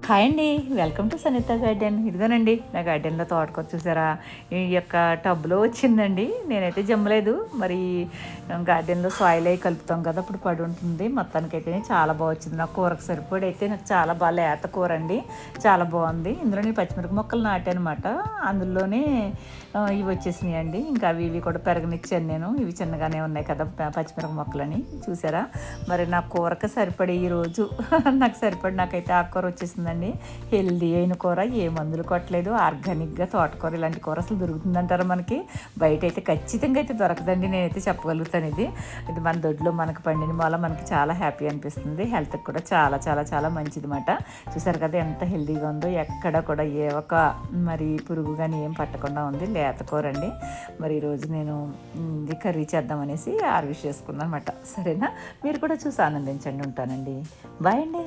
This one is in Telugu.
హాయ్ అండి, వెల్కమ్ టు సనిత గార్డెన్. ఇదిగోనండి నా గార్డెన్లో తోటకూర చూసారా, ఈ యొక్క టబ్లో వచ్చిందండి. నేనైతే జమ్మలేదు, మరి గార్డెన్లో సాయిల్ అయి కలుపుతాం కదా, అప్పుడు పడి ఉంటుంది. మొత్తానికైతే చాలా బాగా వచ్చింది. నాకు కూరకు సరిపడి అయితే నాకు చాలా బాగా లేత కూర అండి, చాలా బాగుంది. ఇందులో నేను పచ్చిమిరప మొక్కలు నాటానమాట, అందులోనే ఇవి వచ్చేసినాయి అండి. ఇంకా ఇవి కూడా పెరగనిచ్చాను నేను. ఇవి చిన్నగానే ఉన్నాయి కదా పచ్చిమిరప మొక్కలని, చూసారా. మరి నా కూరకు సరిపడి ఈరోజు నాకు సరిపడి నాకైతే ఆకుకూర వచ్చేసిందండి. హెల్దీ అయిన కూర, ఏ మందులు కొట్టలేదు, ఆర్గానిక్గా తోటకూర. ఇలాంటి కూర అసలు దొరుకుతుందంటారా మనకి? బయట అయితే ఖచ్చితంగా అయితే దొరకదండి, నేనైతే చెప్పగలుగుతాను. ఇది మన దొడ్లో మనకు పండిన వల్ల మనకి చాలా హ్యాపీ అనిపిస్తుంది. హెల్త్కి కూడా చాలా చాలా చాలా మంచిది మాట. చూసారు కదా ఎంత హెల్దీగా ఉందో, ఎక్కడ కూడా ఏ ఒక మరి పురుగు కానీ ఏం పట్టకుండా ఉంది. లేత కూర అండి. మరి ఈరోజు నేను ఇది కర్రీ చేద్దామనేసి హార్వెస్ట్ చేసుకున్నాను అనమాట. సరేనా, మీరు కూడా చూసి ఆనందించండి. ఉంటానండి, బాయ్ అండి.